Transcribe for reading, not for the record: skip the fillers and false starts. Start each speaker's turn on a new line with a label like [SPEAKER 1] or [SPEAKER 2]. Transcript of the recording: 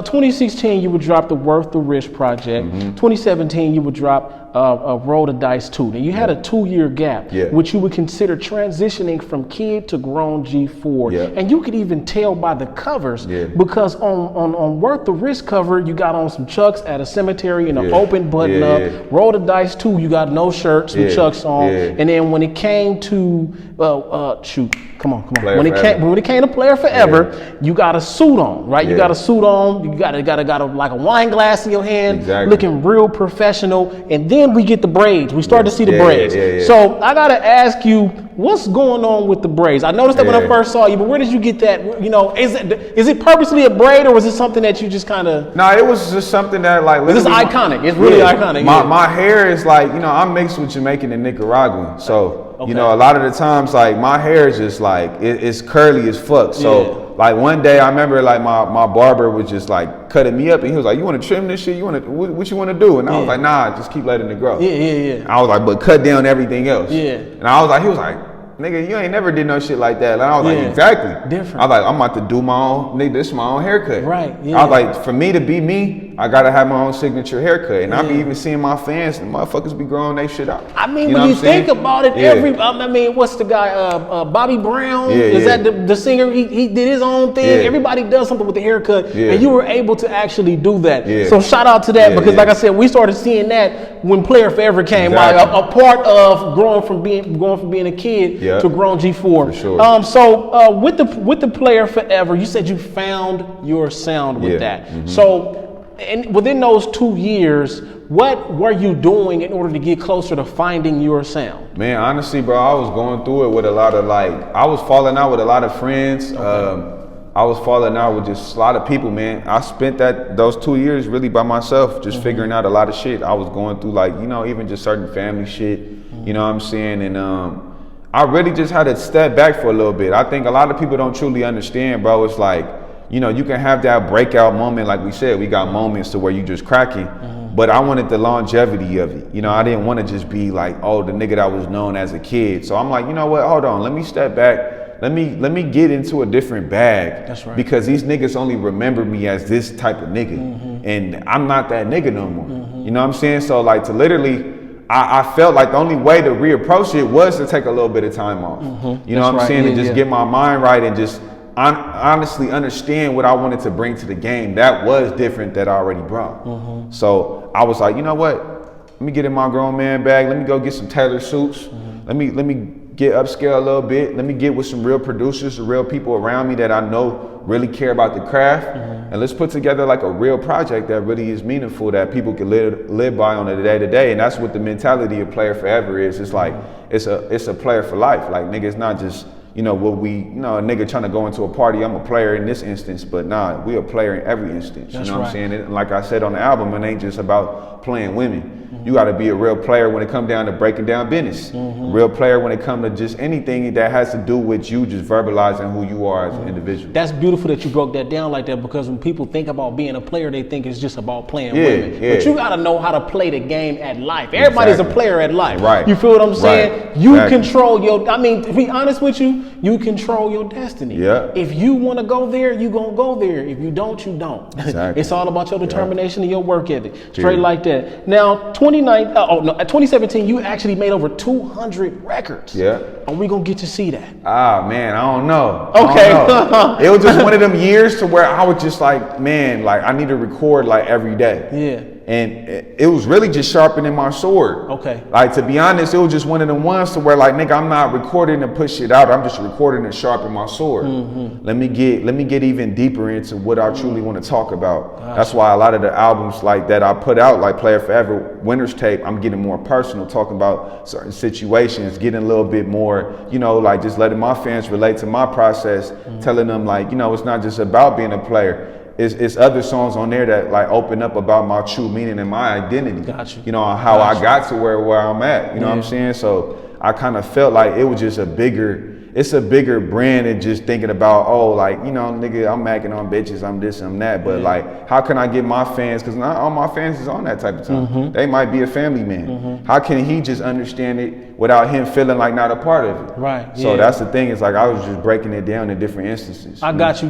[SPEAKER 1] 2016, you would drop the Worth the Risk project. 2017, you would drop Roll the Dice 2. And you had a 2-year gap, which you would consider transitioning from kid to grown G4. And you could even tell by the covers, because on Worth the Risk cover, you got on some Chucks at a cemetery and an open button up. Roll the Dice 2, you got no shirt, some Chucks on. And then when it came to, come on. When it came to Player Forever, you got a suit on, right? You got a suit on. You got like a wine glass in your hand, looking real professional. And then we get the braids. We start to see the braids. So I gotta ask you, what's going on with the braids? I noticed that when I first saw you, but where did you get that? You know, is it purposely a braid, or was it something that you just kind of?
[SPEAKER 2] No, it was just something that like.
[SPEAKER 1] This is iconic. It's really iconic.
[SPEAKER 2] My hair is like, you know, I'm mixed with Jamaican and Nicaraguan, so. You know, a lot of the times, like, my hair is just like, it's curly as fuck. So, like, one day I remember, like, my barber was just like cutting me up, and he was like, "You want to trim this shit? What you want to do?" And I was like, "Nah, just keep letting it grow." I was like, "But cut down everything else." And I was like, he was like, "Nigga, you ain't never did no shit like that." And I was like, "Exactly."
[SPEAKER 1] Different.
[SPEAKER 2] I was like, "I'm about to do my own, nigga, this is my own haircut."
[SPEAKER 1] Right.
[SPEAKER 2] I was like, for me to be me, I gotta have my own signature haircut. And I be even seeing my fans and motherfuckers be growing they shit out.
[SPEAKER 1] I mean, when you think about it, I mean, what's the guy, Bobby Brown? Is that the singer? He did his own thing. Everybody does something with the haircut, and you were able to actually do that. So shout out to that, because like I said, we started seeing that when Player Forever came. Like a part of going from being a kid to grown G4.
[SPEAKER 2] For sure.
[SPEAKER 1] So with the Player Forever, you said you found your sound with that. So. And within those 2 years, what were you doing in order to get closer to finding your sound?
[SPEAKER 2] Man, honestly, bro, I was going through it with a lot of I was falling out with a lot of friends. I was falling out with just a lot of people, man. I spent those 2 years really by myself, just figuring out a lot of shit. I was going through even just certain family shit, you know what I'm saying? And I really just had to step back for a little bit. I think a lot of people don't truly understand, bro. It's like, you know, you can have that breakout moment, like we said, we got moments to where you just cracking, but I wanted the longevity of it. You know, I didn't want to just be like, oh, the nigga that was known as a kid. So I'm like, you know what, hold on, let me step back. Let me get into a different bag.
[SPEAKER 1] That's right.
[SPEAKER 2] Because these niggas only remember me as this type of nigga. And I'm not that nigga no more. You know what I'm saying? So like to literally, I felt like the only way to reapproach it was to take a little bit of time off. You know what I'm saying? And just get my mind right and just honestly understand what I wanted to bring to the game. That was different that I already brought. So I was like, you know what? Let me get in my grown man bag. Let me go get some tailored suits. Let me get upscale a little bit. Let me get with some real producers, real people around me that I know really care about the craft. And let's put together like a real project that really is meaningful, that people can live by on a day to day. And that's what the mentality of Player Forever is. It's like, it's a player for life. Like, nigga, it's not just, you know, a nigga trying to go into a party, I'm a player in this instance, but nah, we a player in every instance. You know what I'm saying? And like I said on the album, it ain't just about playing women. You gotta be a real player when it comes down to breaking down business. Real player when it comes to just anything that has to do with you just verbalizing who you are as an individual.
[SPEAKER 1] That's beautiful that you broke that down like that, because when people think about being a player, they think it's just about playing women. But you gotta know how to play the game at life. Everybody's a player at life. You feel what I'm saying? You control your, I mean, to be honest with you, you control your destiny. If you wanna go there, you gonna go there. If you don't, you don't. It's all about your determination and your work ethic. Straight like that. Now, 2017, you actually made over 200 records. Are we gonna get to see that?
[SPEAKER 2] Ah, man, I don't know.
[SPEAKER 1] Okay.
[SPEAKER 2] It was just one of them years to where I was just like, man, like I need to record like every day. And it was really just sharpening my sword. Like, to be honest, it was just one of them ones to where like, nigga, I'm not recording to push it out. I'm just recording to sharpen my sword. Let me get even deeper into what I truly want to talk about. That's why a lot of the albums like that I put out, like Player Forever, Winner's Tape, I'm getting more personal, talking about certain situations, getting a little bit more, you know, like just letting my fans relate to my process, telling them like, you know, it's not just about being a player. It's other songs on there that like open up about my true meaning and my identity. You know, how I got to where I'm at. You know what I'm saying? So I kind of felt like it was just it's a bigger brand than just thinking about, oh, like, you know, nigga, I'm macking on bitches, I'm this, I'm that. But like, how can I get my fans, because not all my fans is on that type of time. They might be a family man. How can he just understand it without him feeling like not a part of it? So that's the thing, is like I was just breaking it down in different instances.
[SPEAKER 1] I got you.